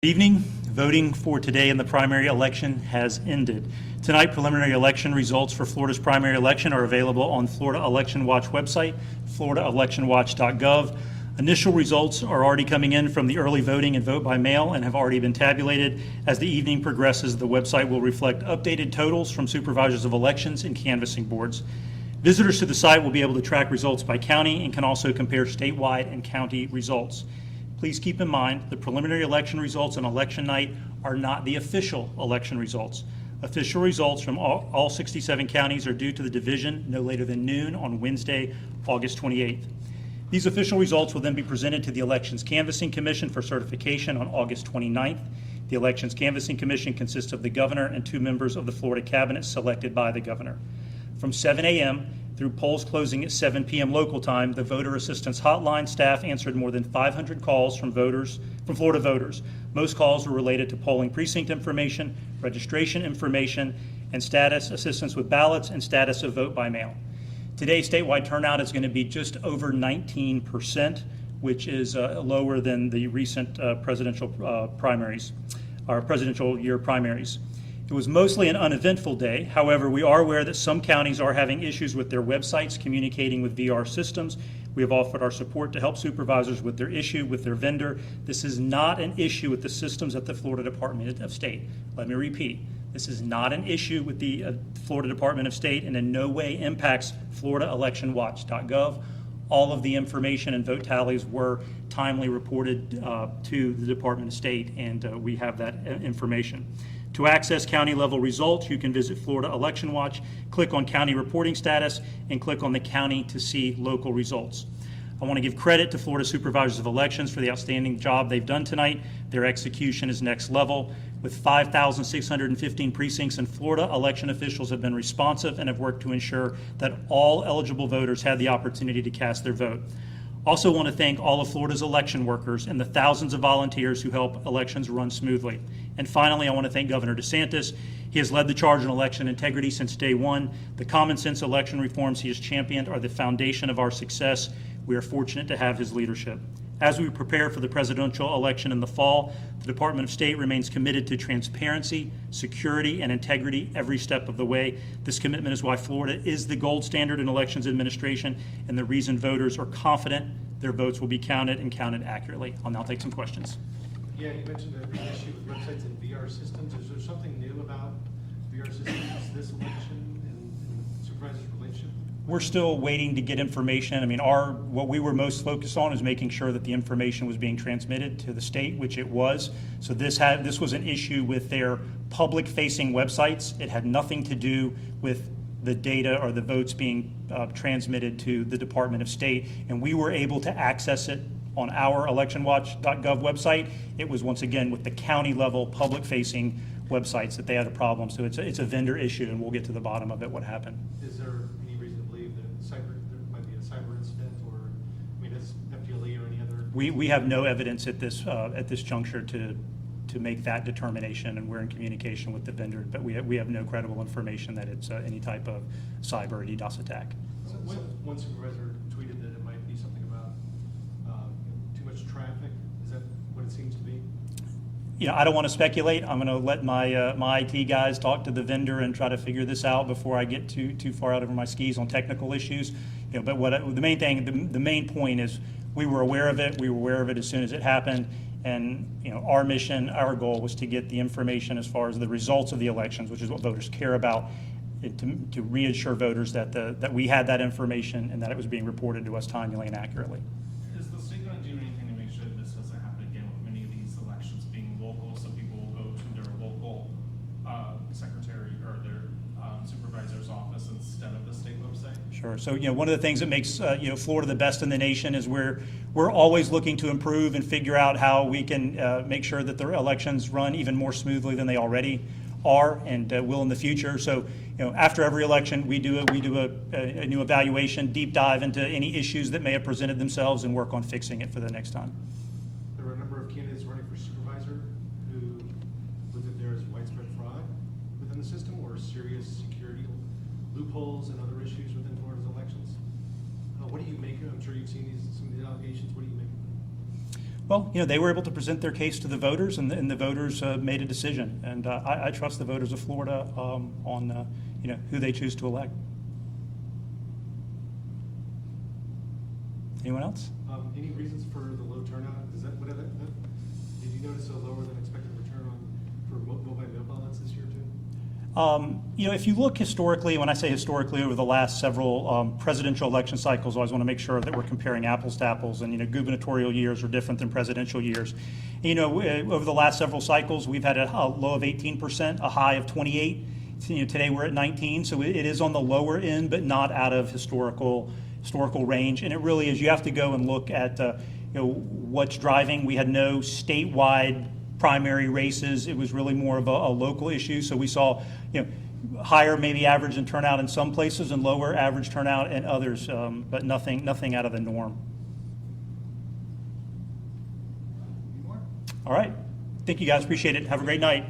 Evening. Voting for today in the primary election has ended. Tonight, preliminary election results for Florida's primary election are available on Florida Election Watch website, floridaelectionwatch.gov. Initial results are already coming in from the early voting and vote by mail and have already been tabulated. As the evening progresses, the website will reflect updated totals from supervisors of elections and canvassing boards. Visitors to the site will be able to track results by county and can also compare statewide and county results. Please keep in mind the preliminary election results on election night are not the official election results. Official results from all 67 counties are due to the division no later than noon on Wednesday, August 28th. These official results will then be presented to the Elections Canvassing Commission for certification on August 29th. The Elections Canvassing Commission consists of the governor and 2 members of the Florida cabinet selected by the governor. From 7 a.m. through polls closing at 7 p.m. local time, the Voter Assistance Hotline staff answered more than 500 calls from Florida voters. Most calls were related to polling precinct information, registration information, and status assistance with ballots and status of vote by mail. Today, statewide turnout is going to be just over 19%, which is lower than the recent presidential primaries, or presidential year primaries. It was mostly an uneventful day. However, we are aware that some counties are having issues with their websites communicating with VR systems. We have offered our support to help supervisors with their issue with their vendor. This is not an issue with the systems at the Florida Department of State. Let me repeat. This is not an issue with the Florida Department of State and in no way impacts floridaelectionwatch.gov. All of the information and vote tallies were timely reported to the Department of State, and we have that information. To access county level results, you can visit Florida Election Watch, click on County Reporting Status, and click on the county to see local results. I want to give credit to Florida Supervisors of Elections for the outstanding job they've done tonight. Their execution is next level. With 5,615 precincts in Florida, election officials have been responsive and have worked to ensure that all eligible voters had the opportunity to cast their vote. Also want to thank all of Florida's election workers and the thousands of volunteers who help elections run smoothly. And finally, I want to thank Governor DeSantis. He has led the charge on election integrity since day one. The common sense election reforms he has championed are the foundation of our success. We are fortunate to have his leadership. As we prepare for the presidential election in the fall, the Department of State remains committed to transparency, security, and integrity every step of the way. This commitment is why Florida is the gold standard in elections administration and the reason voters are confident their votes will be counted and counted accurately. I'll now take some questions. Yeah, you mentioned an issue with websites and VR systems. Is there something new about VR systems this election and supervisors' relationship? We're still waiting to get information. I mean, what we were most focused on is making sure that the information was being transmitted to the state, which it was. So this was an issue with their public-facing websites. It had nothing to do with the data or the votes being transmitted to the Department of State, and we were able to access it on our electionwatch.gov website. It was once again with the county-level public-facing websites that they had a problem. So it's a vendor issue, and we'll get to the bottom of it. What happened? Is there any reason to believe that there might be a cyber incident, or I mean, is FDLE or any other? We have no evidence at this juncture to make that determination, and we're in communication with the vendor, but we have no credible information that it's any type of cyber or DDoS attack. So one supervisor tweeted that it might be something about too much traffic. Is that what it seems to be? I don't want to speculate. I'm going to let my IT guys talk to the vendor and try to figure this out before I get too far out over my skis on technical issues. But the main point is we were aware of it. We were aware of it as soon as it happened, and our mission, our goal was to get the information as far as the results of the elections, which is what voters care about, to reassure voters that we had that information and that it was being reported to us timely and accurately. Is the state going to do anything to make sure that this doesn't happen again with many of these elections being local, so people will go to their local secretary or their supervisor's office instead of the state website? Sure. So one of the things that makes Florida the best in the nation is we're always looking to improve and figure out how we can make sure that the elections run even more smoothly than they already are and will in the future. So after every election, we do a new evaluation, deep dive into any issues that may have presented themselves, and work on fixing it for the next time. There were a number of candidates running for supervisor who looked at there as widespread fraud within the system or serious security loopholes and other issues within Florida's elections. What do you make of? I'm sure you've seen some of the allegations. What do you make of them? Well, they were able to present their case to the voters, and the voters made a decision. And I trust the voters of Florida on who they choose to elect. Anyone else? Any reasons for the low turnout? Did you notice a lower than expected return for mobile mail ballots this year too? If you look historically, when I say historically, over the last several presidential election cycles, I always want to make sure that we're comparing apples to apples. And gubernatorial years are different than presidential years. Over the last several cycles, we've had a low of 18%, a high of 28. Today we're at 19, so it is on the lower end, but not out of historical range. And it really is. You have to go and look at what's driving. We had no statewide primary races. It was really more of a local issue. So we saw, higher maybe average in turnout in some places and lower average turnout in others, but nothing out of the norm. Any more? All right. Thank you guys. Appreciate it. Have a great night.